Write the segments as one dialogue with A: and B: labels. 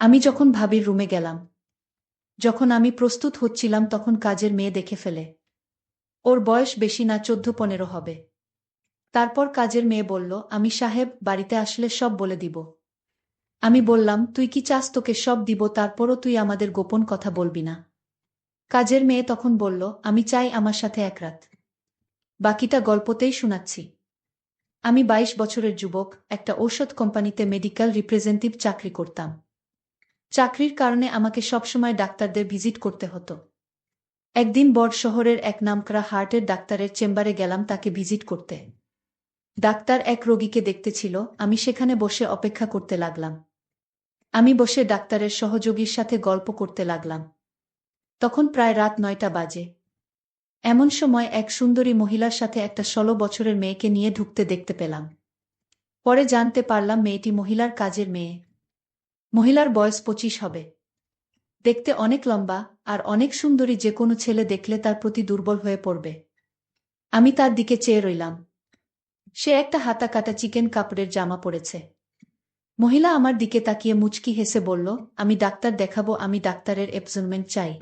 A: আমি যখন ভাবির রুমে গেলাম, যখন আমি প্রস্তুত হচ্ছিলাম তখন কাজের মেয়ে দেখে ফেলে। ওর বয়স বেশি না, 14-15 হবে। তারপর কাজের মেয়ে বলল, আমি সাহেব বাড়িতে আসলে সব বলে দিব। আমি বললাম, তুই কি চাস তোকে সব দিব, তারপরও তুই আমাদের গোপন কথা বলবি না? কাজের মেয়ে তখন বলল, আমি চাই আমার সাথে এক রাত। বাকিটা গল্পতেই শোনাচ্ছি। আমি 22 বছরের যুবক, একটা ঔষধ কোম্পানিতে মেডিকেল রিপ্রেজেন্টেটিভ চাকরি করতাম। চাকরির কারণে আমাকে সবসময় ডাক্তারদের ভিজিট করতে হতো। একদিন বড় শহরের এক নামকরা হার্টের ডাক্তারের চেম্বারে গেলাম তাকে ভিজিট করতে। ডাক্তার এক রোগীকে দেখতে ছিল, আমি সেখানে বসে অপেক্ষা করতে লাগলাম। আমি বসে ডাক্তারের সহযোগীর সাথে গল্প করতে লাগলাম। তখন প্রায় রাত 9টা বাজে। এমন সময় এক সুন্দরী মহিলার সাথে একটা 16 বছরের মেয়েকে নিয়ে ঢুকতে দেখতে পেলাম। পরে জানতে পারলাম মেয়েটি মহিলার কাজের মেয়ে। মহিলার বয়স 25 হবে। দেখতে অনেক লম্বা আর অনেক সুন্দরী, যে কোনো ছেলে দেখলে তার প্রতি দুর্বল হয়ে পড়বে। আমি তার দিকে চেয়ে রইলাম। সে একটা হাতা কাটা চিকেন কাপড়ের জামা পরেছে। মহিলা আমার দিকে তাকিয়ে মুচকি হেসে বলল, আমি ডাক্তার দেখাবো, আমি ডাক্তারের অ্যাপয়েন্টমেন্ট চাই।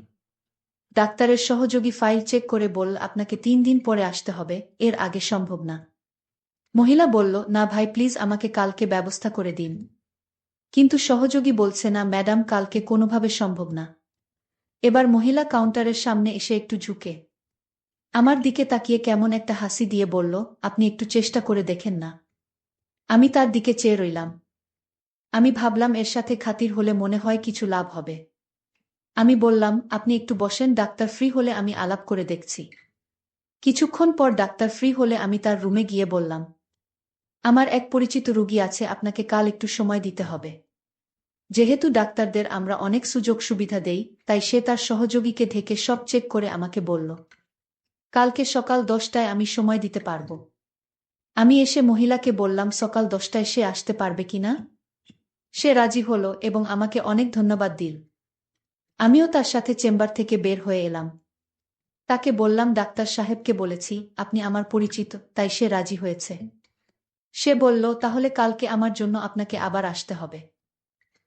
A: ডাক্তারের সহযোগী ফাইল চেক করে বলল, আপনাকে 3 দিন পরে আসতে হবে, এর আগে সম্ভব না। মহিলা বলল, না ভাই প্লিজ, আমাকে কালকে ব্যবস্থা করে দিন। কিন্তু সহযোগী বলছে, না ম্যাডাম, কালকে কোনোভাবে সম্ভব না। এবার মহিলা কাউন্টারের সামনে এসে একটু ঝুঁকে আমার দিকে তাকিয়ে কেমন একটা হাসি দিয়ে বলল, আপনি একটু চেষ্টা করে দেখেন না। আমি তার দিকে চেয়ে রইলাম। আমি ভাবলাম এর সাথে খাতির হলে মনে হয় কিছু লাভ হবে। আমি বললাম, আপনি একটু বসেন, ডাক্তার ফ্রি হলে আমি আলাপ করে দেখছি। কিছুক্ষণ পর ডাক্তার ফ্রি হলে আমি তার রুমে গিয়ে বললাম, আমার এক পরিচিত রোগী আছে, আপনাকে কাল একটু সময় দিতে হবে। যেহেতু ডাক্তারদের আমরা অনেক সুযোগ সুবিধা দেই, তাই সে তার সহযোগীকে ঢেকে সব চেক করে আমাকে বলল, কালকে সকাল 10টায় আমি সময় দিতে পারব। আমি এসে মহিলাকে বললাম সকাল 10টায় সে আসতে পারবে কিনা। সে রাজি হলো এবং আমাকে অনেক ধন্যবাদ দিল। আমিও তার সাথে চেম্বার থেকে বের হয়ে এলাম। তাকে বললাম, ডাক্তার সাহেবকে বলেছি আপনি আমার পরিচিত, তাই সে রাজি হয়েছে। সে বলল, তাহলে কালকে আমার জন্য আপনাকে আবার আসতে হবে।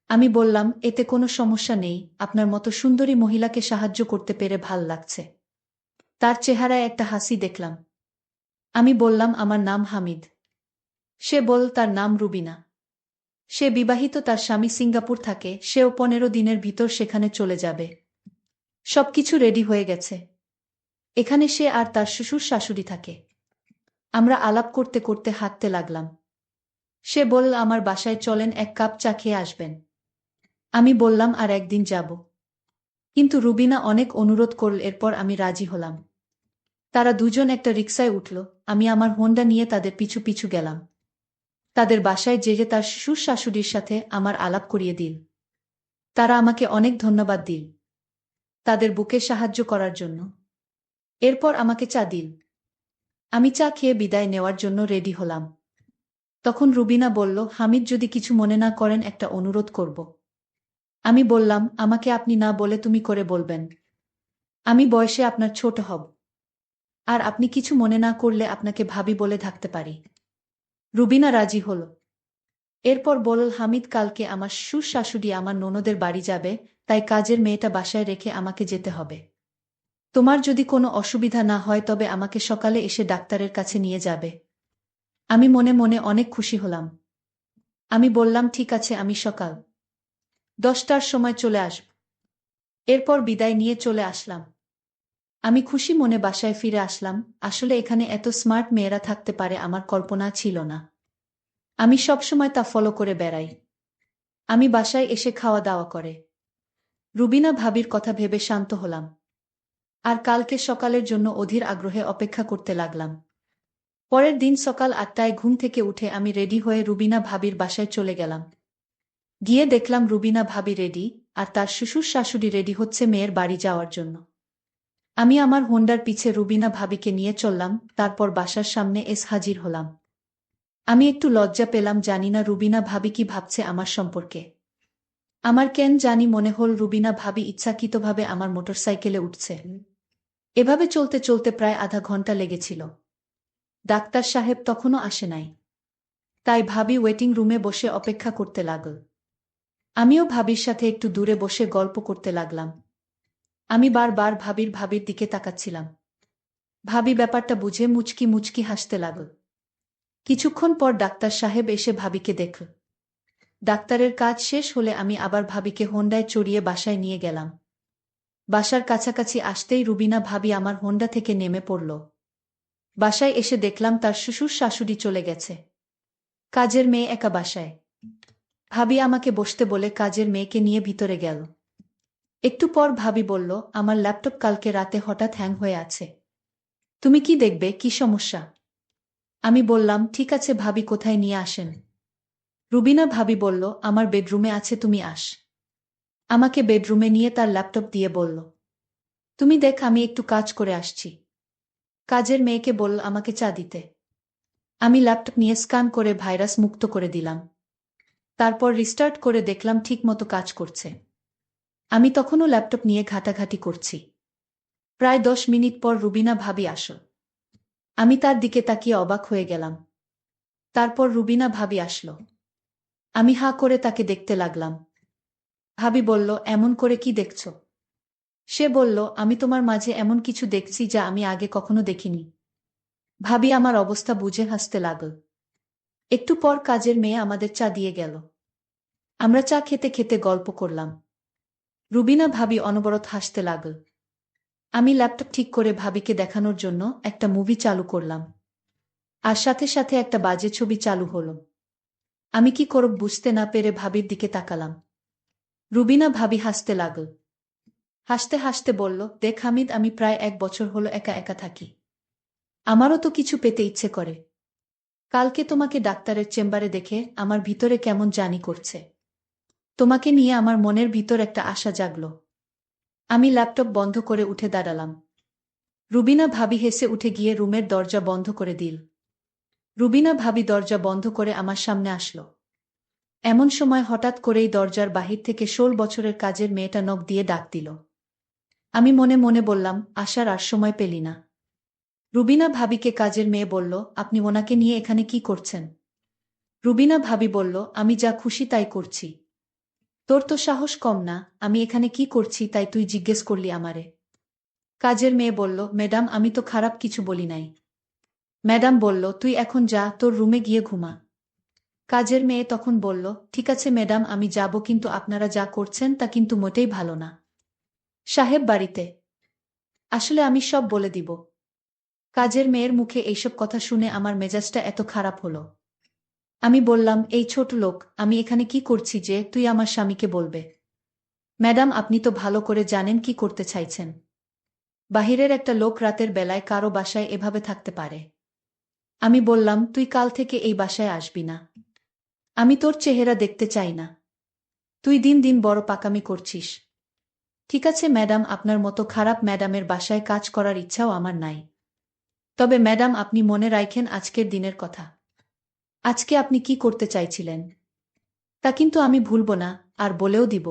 A: আমি বললাম, এতে কোনো সমস্যা নেই, আপনার মতো সুন্দরী মহিলাকে সাহায্য করতে পেরে ভাল লাগছে। তার চেহারায় একটা হাসি দেখলাম। আমি বললাম, আমার নাম হামিদ। সে বলল, তার নাম রুবিনা। সে বিবাহিত, তার স্বামী সিঙ্গাপুর থাকে, সেও 15 দিনের ভিতর সেখানে চলে যাবে। সবকিছু রেডি হয়ে গেছে। এখানে সে আর তার শ্বশুর শাশুড়ি থাকে। আমরা আলাপ করতে করতে হাঁটতে লাগলাম। সে বলল, আমার বাসায় চলেন, এক কাপ চা খেয়ে আসবেন। আমি বললাম, আর একদিন যাব। কিন্তু রুবিনা অনেক অনুরোধ করল, এরপর আমি রাজি হলাম। তারা দুজন একটা রিকশায় উঠল। আমি আমার হোন্ডা নিয়ে তাদের পিছু পিছু গেলাম। তাদের বাসায় যেয়ে তার শ্বশুর শাশুড়ির সাথে আমার আলাপ করিয়ে দিল। তারা আমাকে অনেক ধন্যবাদ দিল তাদের বুকে সাহায্য করার জন্য। এরপর আমাকে চা দিল। আমি চা খেয়ে বিদায় নেওয়ার জন্য রেডি হলাম। তখন রুবিনা বলল, হামিদ, যদি কিছু মনে না করেন একটা অনুরোধ করব। আমি বললাম, আমাকে আপনি না বলে তুমি করে বলবেন। আমি বয়সে আপনার ছোট হব। আর আপনি কিছু মনে না করলে আপনাকে ভাবি বলে থাকতে পারি। রুবিনা রাজি হল। এরপর বলল, হামিদ, কালকে আমার শ্বশুর শাশুড়ি আমার ননদের বাড়ি যাবে, তাই কাজের মেয়েটা বাসায় রেখে আমাকে যেতে হবে। তোমার যদি কোনো অসুবিধা না হয় তবে আমাকে সকালে এসে ডাক্তারের কাছে নিয়ে যাবে। আমি মনে মনে অনেক খুশি হলাম। আমি বললাম, ঠিক আছে, আমি সকাল 10টার সময় চলে আসব। এরপর বিদায় নিয়ে চলে আসলাম। আমি খুশি মনে বাসায় ফিরে আসলাম। আসলে এখানে এত স্মার্ট মেয়েরা থাকতে পারে আমার কল্পনা ছিল না। আমি সবসময় তা ফলো করে বেড়াই। আমি বাসায় এসে খাওয়া দাওয়া করে রুবিনা ভাবির কথা ভেবে শান্ত হলাম। আর কালকে সকালের জন্য অধীর আগ্রহে অপেক্ষা করতে লাগলাম। পরের দিন সকাল 8টায় ঘুম থেকে উঠে আমি রেডি হয়ে রুবিনা ভাবির বাসায় চলে গেলাম। গিয়ে দেখলাম রুবিনা ভাবি রেডি, আর তার শ্বশুর শাশুড়ি রেডি হচ্ছে মেয়ের বাড়ি যাওয়ার জন্য। আমি আমার হোন্ডার পিছে রুবিনা ভাবিকে নিয়ে চললাম, তারপর বাসার সামনে হাজির হলাম। আমি একটু লজ্জা পেলাম, জানি না রুবিনা ভাবি কি ভাবছে আমার সম্পর্কে। আমার কেন জানি মনে হল রুবিনা ভাবি ইচ্ছাকৃতভাবে আমার মোটরসাইকেলে উঠছে। এভাবে চলতে চলতে প্রায় আধা ঘন্টা লেগেছিল। ডাক্তার সাহেব তখনও আসে নাই। তাই ভাবি ওয়েটিং রুমে বসে অপেক্ষা করতে লাগল। আমিও ভাবির সাথে একটু দূরে বসে গল্প করতে লাগলাম। আমি বারবার ভাবির দিকে তাকাচ্ছিলাম। ভাবি ব্যাপারটা বুঝে মুচকি মুচকি হাসতে লাগল। কিছুক্ষণ পর ডাক্তার সাহেব এসে ভাবিকে দেখল। ডাক্তারের কাজ শেষ হলে আমি আবার ভাবিকে হোন্ডায় চড়িয়ে বাসায় নিয়ে গেলাম। বাসার কাছাকাছি আসতেই রুবিনা ভাবি আমার হোন্ডা থেকে নেমে পড়ল। বাসায় এসে দেখলাম তার শ্বশুর শাশুড়ি চলে গেছে। কাজের মেয়ে একা বাসায়। ভাবি আমাকে বসতে বলে কাজের মেয়েকে নিয়ে ভিতরে গেল। একটু পর ভাবি বলল, আমার ল্যাপটপ কালকে রাতে হঠাৎ হ্যাং হয়ে আছে। তুমি কি দেখবে, কি সমস্যা? আমি বললাম, ঠিক আছে ভাবি, কোথায় নিয়ে আসেন? রুবিনা ভাবি বলল, আমার বেডরুমে আছে, তুমি আস। আমাকে বেডরুমে নিয়ে তার ল্যাপটপ দিয়ে বলল, তুমি দেখ, আমি একটু কাজ করে আসছি। কাজের মেয়েকে বলল আমাকে চা দিতে। আমি ল্যাপটপ নিয়ে স্ক্যান করে ভাইরাস মুক্ত করে দিলাম। তারপর রিস্টার্ট করে দেখলাম ঠিকমতো কাজ করছে। আমি তখনও ল্যাপটপ নিয়ে ঘাটাঘাটি করছি। প্রায় 10 মিনিট পর রুবিনা ভাবি আসল। আমি তার দিকে তাকিয়ে অবাক হয়ে গেলাম। তারপর রুবিনা ভাবি আসলো। আমি হাঁ করে তাকে দেখতে লাগলাম। ভাবি বলল, এমন করে কি দেখছ? সে বলল, আমি তোমার মাঝে এমন কিছু দেখছি যা আমি আগে কখনো দেখিনি। ভাবি আমার অবস্থা বুঝে হাসতে লাগল। একটু পর কাজের মেয়ে আমাদের চা দিয়ে গেল। আমরা চা খেতে খেতে গল্প করলাম। রুবিনা ভাবি অনবরত হাসতে লাগল। আমি ল্যাপটপ ঠিক করে ভাবিকে দেখানোর জন্য একটা মুভি চালু করলাম। আর সাথে সাথে একটা বাজে ছবি চালু হলো। আমি কি করব বুঝতে না পেরে ভাবির দিকে তাকালাম। রুবিনা ভাবি হাসতে লাগল। হাসতে হাসতে বলল, দেখ হামিদ, আমি প্রায় 1 বছর হলো একা একা থাকি। আমারও তো কিছু পেতে ইচ্ছে করে। কালকে তোমাকে ডাক্তারের চেম্বারে দেখে আমার ভিতরে কেমন জানি করছে। তোমাকে নিয়ে আমার মনের ভিতর একটা আশা জাগল। আমি ল্যাপটপ বন্ধ করে উঠে দাঁড়ালাম। রুবিনা ভাবি হেসে উঠে গিয়ে রুমের দরজা বন্ধ করে দিল। রুবিনা ভাবি দরজা বন্ধ করে আমার সামনে আসলো। এমন সময় হঠাৎ করেই দরজার বাহির থেকে 16 বছরের কাজের মেয়েটা নখ দিয়ে ডাক দিল। আমি মনে মনে বললাম, আসার আর সময় পেলি না। রুবিনা ভাবিকে কাজের মেয়ে বলল, আপনি ওনাকে নিয়ে এখানে কি করছেন? রুবিনা ভাবি বলল, আমি যা খুশি তাই করছি। তোর তো সাহস কম না, আমি এখানে কি করছি তাই তুই জিজ্ঞেস করলি আমারে? কাজের মেয়ে বলল, ম্যাডাম, আমি তো খারাপ কিছু বলি নাই। ম্যাডাম বলল, তুই এখন যা, তোর রুমে গিয়ে ঘুমা। কাজের মেয়ে তখন বলল, ঠিক আছে ম্যাডাম, আমি যাব, কিন্তু আপনারা যা করছেন তা কিন্তু মোটেই ভালো না। সাহেব বাড়িতে আসলে আমি সব বলে দিব। কাজের মেয়ের মুখে এইসব কথা শুনে আমার মেজাজটা এত খারাপ হলো। আমি বললাম, এই ছোট লোক, আমি এখানে কি করছি যে তুই আমার স্বামীকে বলবে? ম্যাডাম, আপনি তো ভালো করে জানেন কি করতে চাইছেন। বাহিরের একটা লোক রাতের বেলায় কারো বাসায় এভাবে থাকতে পারে? আমি বললাম, তুই কাল থেকে এই বাসায় আসবি না। আমি তোর চেহারা দেখতে চাই না। তুই দিন দিন বড় পাকামি করছিস। ঠিক আছে ম্যাডাম, আপনার মতো খারাপ ম্যাডামের বাসায় কাজ করার ইচ্ছাও আমার নাই। তবে ম্যাডাম, আপনি মনে রাখেন আজকের দিনের কথা। আজকে আপনি কি করতে চাইছিলেন তা কিন্তু আমি ভুলব না, আর বলেও দিব।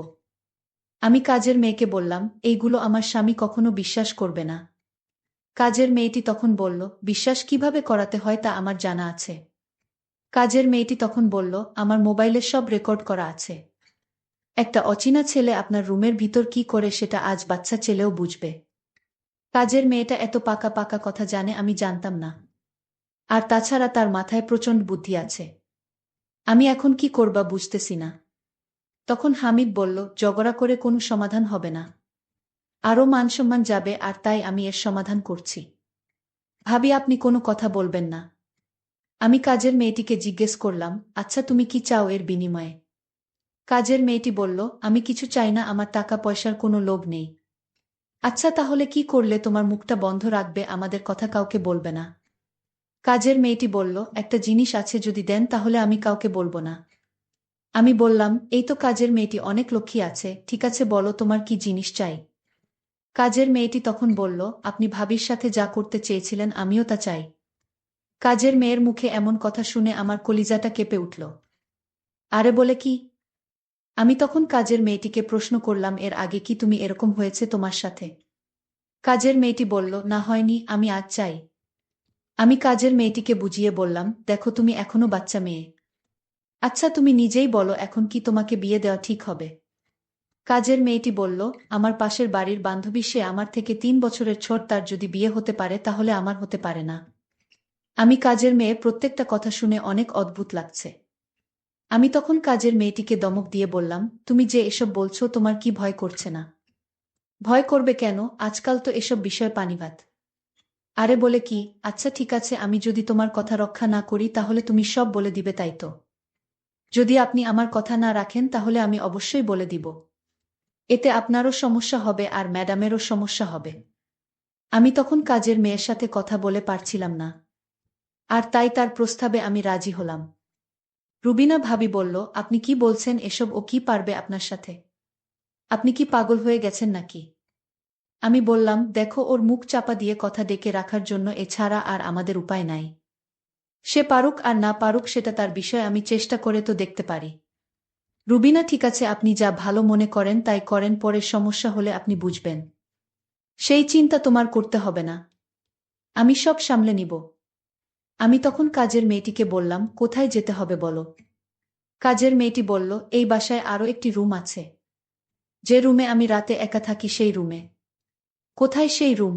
A: আমি কাজের মেয়েকে বললাম, এইগুলো আমার স্বামী কখনো বিশ্বাস করবে না। কাজের মেয়েটি তখন বলল, বিশ্বাস কিভাবে করাতে হয় তা আমার জানা আছে। কাজের মেয়েটি তখন বলল, আমার মোবাইলে সব রেকর্ড করা আছে। একটা অচেনা ছেলে আপনার রুমের ভিতর কি করে সেটা আজ বাচ্চা ছেলেও বুঝবে। কাজের মেয়েটা এত পাকা পাকা কথা জানে আমি জানতাম না। আর তাছাড়া তার মাথায় প্রচণ্ড বুদ্ধি আছে। আমি এখন কি করবা বুঝতেছি না। তখন হামিদ বলল, ঝগড়া করে কোনো সমাধান হবে না। আরও মানসম্মান যাবে, আর তাই আমি এর সমাধান করছি। ভাবি, আপনি কোনো কথা বলবেন না। আমি কাজের মেয়েটিকে জিজ্ঞেস করলাম, আচ্ছা তুমি কি চাও এর বিনিময়ে? কাজের মেয়েটি বলল, আমি কিছু চাই না, আমার টাকা পয়সার কোনো লোভ নেই। আচ্ছা তাহলে কি করলে তোমার মুখটা বন্ধ রাখবে, আমাদের কথা কাউকে বলবে না? কাজের মেয়েটি বলল, একটা জিনিস আছে, যদি দেন তাহলে আমি কাউকে বলবো না। আমি বললাম, এই তো কাজের মেয়েটি অনেক লক্ষ্মী আছে, ঠিক আছে বলো তোমার কি জিনিস চাই। কাজের মেয়েটি তখন বলল, আপনি ভাবির সাথে যা করতে চেয়েছিলেন আমিও তা চাই। কাজের মেয়ের মুখে এমন কথা শুনে আমার কলিজাটা কেঁপে উঠল। আরে বলে কি? আমি তখন কাজের মেয়েটিকে প্রশ্ন করলাম, এর আগে কি তুমি এরকম হয়েছে তোমার সাথে? কাজের মেয়েটি বলল, না হয়নি, আমি আজ চাই। আমি কাজের মেয়েটিকে বুঝিয়ে বললাম, দেখো তুমি এখনো বাচ্চা মেয়ে। আচ্ছা তুমি নিজেই বলো এখন কি তোমাকে বিয়ে দেওয়া ঠিক হবে? কাজের মেয়েটি বলল, আমার পাশের বাড়ির বান্ধবী, সে আমার থেকে 3 বছরের ছোট, তার যদি বিয়ে হতে পারে তাহলে আমার হতে পারে না? আমি কাজের মেয়ের প্রত্যেকটা কথা শুনে অনেক অদ্ভুত লাগছে। আমি তখন কাজের মেয়েটিকে দমক দিয়ে বললাম, তুমি যে এসব বলছো তোমার কি ভয় করছে না? ভয় করবে কেন, আজকাল তো এসব বিষয় পানিভাত। আরে বলে কি, আচ্ছা ঠিক আছে, আমি যদি তোমার কথা রক্ষা না করি তাহলে তুমি সব বলে দিবে তাই তো? যদি আপনি আমার কথা না রাখেন তাহলে আমি অবশ্যই বলে দিব। এতে আপনারও সমস্যা হবে আর ম্যাডামেরও সমস্যা হবে। আমি তখন কাজের মেয়ের সাথে কথা বলে পারছিলাম না। আর তাই তার প্রস্তাবে আমি রাজি হলাম। রুবিনা ভাবি বলল, আপনি কি বলছেন এসব, ও কি পারবে আপনার সাথে? আপনি কি পাগল হয়ে গেছেন নাকি? আমি বললাম, দেখো, ওর মুখ চাপা দিয়ে কথা ডেকে রাখার জন্য এছাড়া আর আমাদের উপায় নাই। সে পারুক আর না পারুক সেটা তার বিষয়, আমি চেষ্টা করে তো দেখতে পারি। রুবিনা, ঠিক আছে, আপনি যা ভালো মনে করেন তাই করেন, পরে সমস্যা হলে আপনি বুঝবেন। সেই চিন্তা তোমার করতে হবে না, আমি সব সামলে নিব। আমি তখন কাজের মেয়েটিকে বললাম, কোথায় যেতে হবে বলো? কাজের মেয়েটি বলল, এই বাসায় আরও একটি রুম আছে। যে রুমে আমি রাতে একা থাকি সেই রুমে। কোথায় সেই রুম?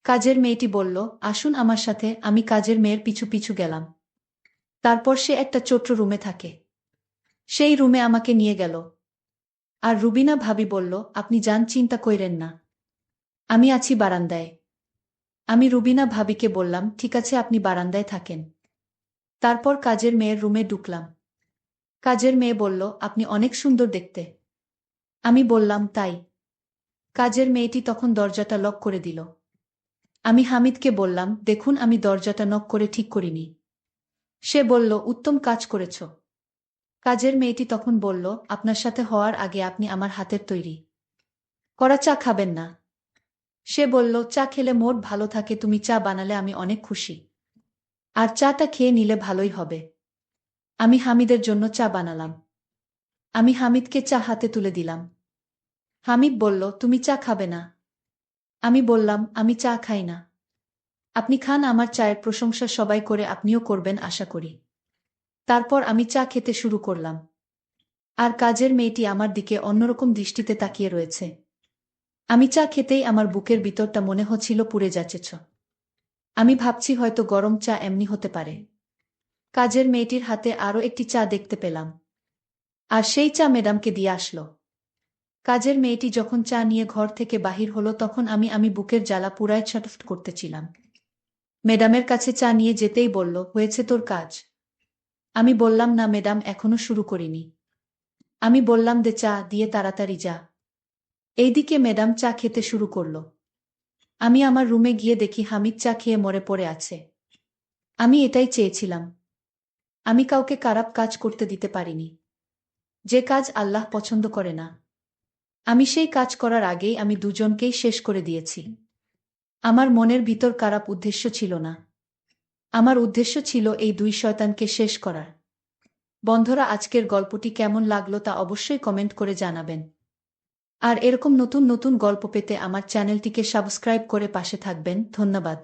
A: কাজের মেয়েটি বলল, আসুন আমার সাথে। আমি কাজের মেয়ের পিছু পিছু গেলাম। তারপর সে একটা ছোট্ট রুমে থাকে। সেই রুমে আমাকে নিয়ে গেল। আর রুবিনা ভাবি বলল, আপনি যান, চিন্তা কইরেন না, আমি আছি বারান্দায়। আমি রুবিনা ভাবিকে বললাম, ঠিক আছে, আপনি বারান্দায় থাকেন। তারপর কাজের মেয়ের রুমে ঢুকলাম। কাজের মেয়ে বলল, আপনি অনেক সুন্দর দেখতে। আমি বললাম, তাই? কাজের মেয়েটি তখন দরজাটা লক করে দিল। আমি হামিদকে বললাম, দেখুন, আমি দরজাটা নক করে ঠিক করিনি। সে বলল, উত্তম কাজ করেছ। কাজের মেয়েটি তখন বলল, আপনার সাথে হওয়ার আগে আপনি আমার হাতের তৈরি করা চা খাবেন না? সে বলল, চা খেলে মোট ভালো থাকে, তুমি চা বানালে আমি অনেক খুশি। আর চাটা খেয়ে নিলে ভালোই হবে। আমি হামিদের জন্য চা বানালাম। আমি হামিদকে চা হাতে তুলে দিলাম। হামিদ বলল, তুমি চা খাবে না? আমি বললাম, আমি চা খাই না। আপনি খান, আমার চায়ের প্রশংসা সবাই করে, আপনিও করবেন আশা করি। তারপর আমি চা খেতে শুরু করলাম। আর কাজের মেয়েটি আমার দিকে অন্যরকম দৃষ্টিতে তাকিয়ে রয়েছে। আমি চা খেতেই আমার বুকের ভিতরটা মনে হচ্ছিল পুড়ে যাচ্ছেছ। আমি ভাবছি হয়তো গরম চা এমনি হতে পারে। কাজের মেয়েটির হাতে আরও একটি চা দেখতে পেলাম। আর সেই চা ম্যাডামকে দিয়ে আসলো। কাজের মেয়েটি যখন চা নিয়ে ঘর থেকে বাহির হলো তখন আমি বুকের জ্বালা পুরায় ছটফট করতেছিলাম। ম্যাডামের কাছে চা নিয়ে যেতেই বলল, হয়েছে তোর কাজ? আমি বললাম, না ম্যাডাম, এখনো শুরু করিনি। আমি বললাম, দে চা, দিয়ে তাড়াতাড়ি যা। এইদিকে ম্যাডাম চা খেতে শুরু করল। আমি আমার রুমে গিয়ে দেখি হামিদ চা খেয়ে মরে পড়ে আছে। আমি এটাই চেয়েছিলাম। আমি কাউকে খারাপ কাজ করতে দিতে পারিনি। যে কাজ আল্লাহ পছন্দ করে না, আমি সেই কাজ করার আগেই আমি দুজনকেই শেষ করে দিয়েছি। আমার মনের ভিতর খারাপ উদ্দেশ্য ছিল না। আমার উদ্দেশ্য ছিল এই দুই শয়তানকে শেষ করার। বন্ধুরা, আজকের গল্পটি কেমন লাগলো তা অবশ্যই কমেন্ট করে জানাবেন। আর এরকম নতুন নতুন গল্প পেতে আমার চ্যানেলটিকে সাবস্ক্রাইব করে পাশে থাকবেন। ধন্যবাদ।